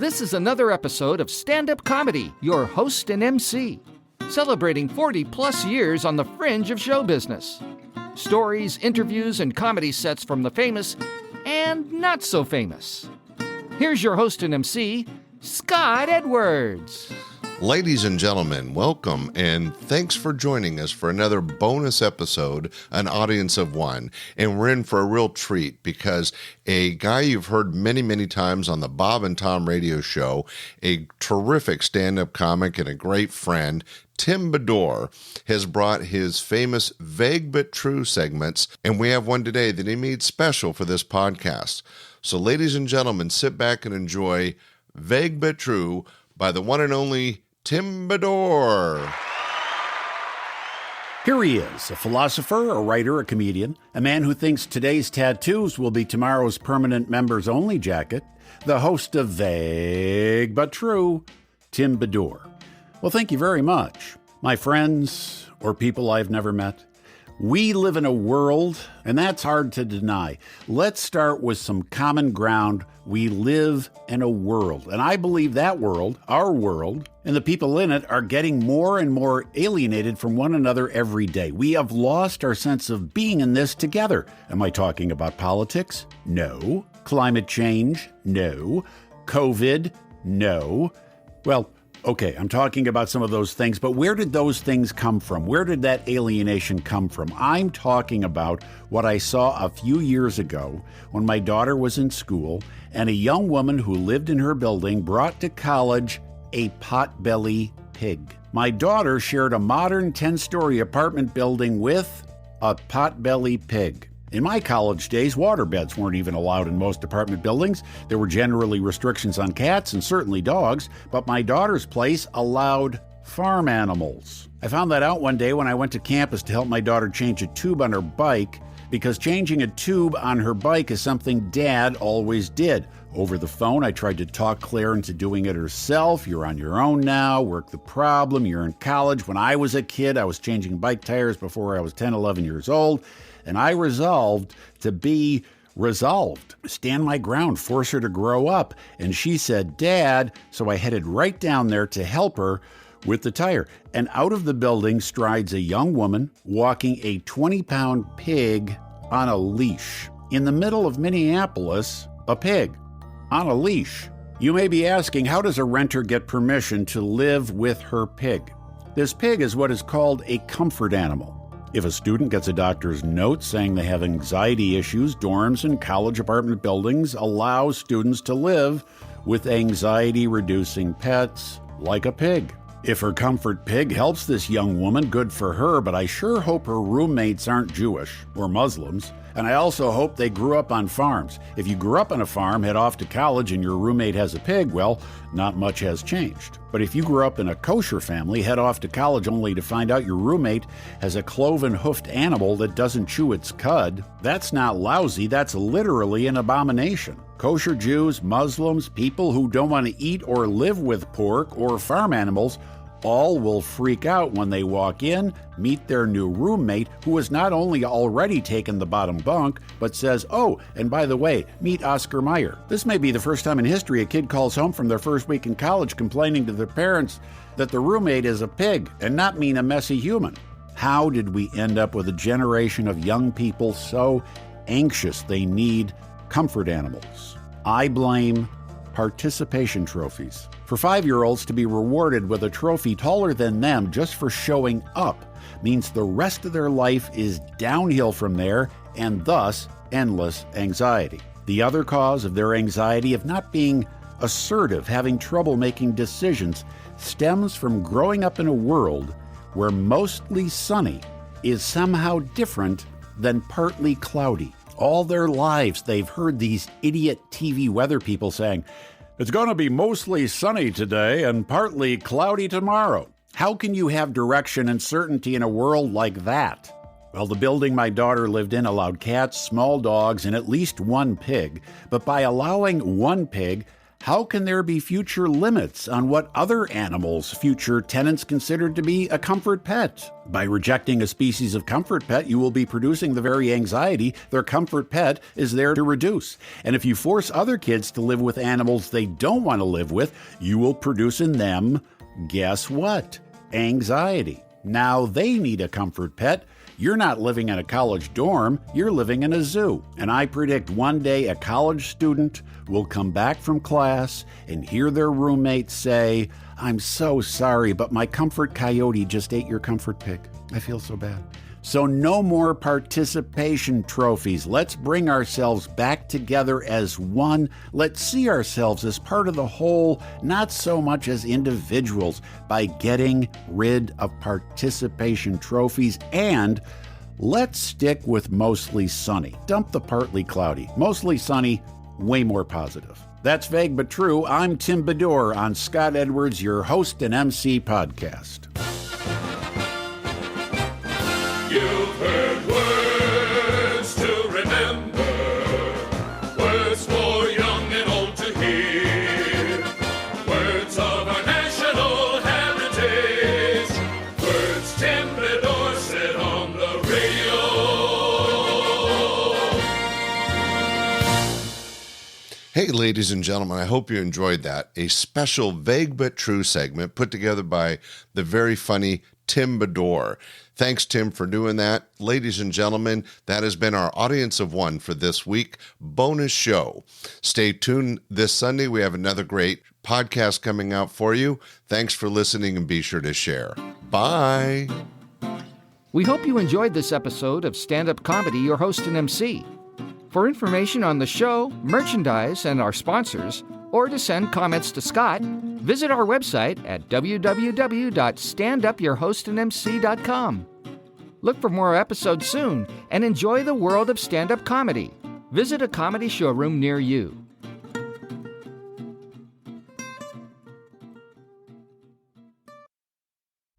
This is another episode of Standup Comedy, your host and MC, celebrating 40-plus years on the fringe of show business. Stories, interviews, and comedy sets from the famous and not so famous. Here's your host and MC, Scott Edwards. Ladies and gentlemen, welcome and thanks for joining us for another bonus episode, An Audience of One. And we're in for a real treat because a guy you've heard many, many times on the Bob and Tom radio show, a terrific stand-up comic and a great friend, Tim Bedore, has brought his famous Vague But True segments, and we have one today that he made special for this podcast. So ladies and gentlemen, sit back and enjoy Vague But True by the one and only Tim Bedore. Here he is, a philosopher, a writer, a comedian, a man who thinks today's tattoos will be tomorrow's permanent members-only jacket, the host of Vague But True, Tim Bedore. Well, thank you very much. My friends, or people I've never met, we live in a world, and that's hard to deny. Let's start with some common ground. We live in a world, and I believe that world, our world, and the people in it are getting more and more alienated from one another every day. We have lost our sense of being in this together. Am I talking about politics? No. Climate change? No. COVID? No. Well, okay, I'm talking about some of those things, but where did those things come from? Where did that alienation come from? I'm talking about what I saw a few years ago when my daughter was in school and a young woman who lived in her building brought to college a potbelly pig. My daughter shared a modern 10-story apartment building with a potbelly pig. In my college days, waterbeds weren't even allowed in most apartment buildings. There were generally restrictions on cats and certainly dogs, but my daughter's place allowed farm animals. I found that out one day when I went to campus to help my daughter change a tube on her bike, because changing a tube on her bike is something Dad always did. Over the phone, I tried to talk Claire into doing it herself. You're on your own now, work the problem, you're in college. When I was a kid, I was changing bike tires before I was 10, 11 years old. And I resolved to be resolved, stand my ground, force her to grow up. And she said, Dad, so I headed right down there to help her with the tire. And out of the building strides a young woman walking a 20-pound pig on a leash. In the middle of Minneapolis, a pig on a leash. You may be asking, how does a renter get permission to live with her pig? This pig is what is called a comfort animal. If a student gets a doctor's note saying they have anxiety issues, dorms and college apartment buildings allow students to live with anxiety-reducing pets like a pig. If her comfort pig helps this young woman, good for her, but I sure hope her roommates aren't Jewish or Muslims, and I also hope they grew up on farms. If you grew up on a farm, head off to college, and your roommate has a pig, well, not much has changed. But if you grew up in a kosher family, head off to college only to find out your roommate has a cloven-hoofed animal that doesn't chew its cud, that's not lousy, that's literally an abomination. Kosher Jews, Muslims, people who don't want to eat or live with pork or farm animals all will freak out when they walk in, meet their new roommate, who has not only already taken the bottom bunk, but says, oh, and by the way, meet Oscar Mayer. This may be the first time in history a kid calls home from their first week in college complaining to their parents that the roommate is a pig and not mean a messy human. How did we end up with a generation of young people so anxious they need comfort animals? I blame participation trophies. For 5-year-olds to be rewarded with a trophy taller than them just for showing up means the rest of their life is downhill from there and thus endless anxiety. The other cause of their anxiety of not being assertive, having trouble making decisions, stems from growing up in a world where mostly sunny is somehow different than partly cloudy. All their lives, they've heard these idiot TV weather people saying, it's going to be mostly sunny today and partly cloudy tomorrow. How can you have direction and certainty in a world like that? Well, the building my daughter lived in allowed cats, small dogs, and at least one pig. But by allowing one pig, How can there be future limits on what other animals future tenants considered to be a comfort pet? By rejecting a species of comfort pet, you will be producing the very anxiety their comfort pet is there to reduce. And if you force other kids to live with animals they don't want to live with, you will produce in them, guess what? Anxiety. Now they need a comfort pet. You're not living in a college dorm, you're living in a zoo. And I predict one day a college student will come back from class and hear their roommate say, "I'm so sorry, but my comfort coyote just ate your comfort pig. I feel so bad." So no more participation trophies. Let's bring ourselves back together as one. Let's see ourselves as part of the whole, not so much as individuals, by getting rid of participation trophies. And let's stick with mostly sunny. Dump the partly cloudy. Mostly sunny, way more positive. That's Vague But True. I'm Tim Bedore on Scott Edwards, your host and MC podcast. You've heard words to remember, words for young and old to hear, words of our national heritage, words Tim Bedore said on the radio. Hey, ladies and gentlemen, I hope you enjoyed that. A special Vague But True segment put together by the very funny Tim Bedore. Thanks, Tim, for doing that. Ladies and gentlemen, that has been our Audience of One for this week bonus show. Stay tuned this Sunday. We have another great podcast coming out for you. Thanks for listening and be sure to share. Bye. We hope you enjoyed this episode of Stand-Up Comedy, your host and MC. For information on the show, merchandise, and our sponsors, or to send comments to Scott, visit our website at www.standupyourhostandmc.com. Look for more episodes soon and enjoy the world of stand-up comedy. Visit a comedy showroom near you.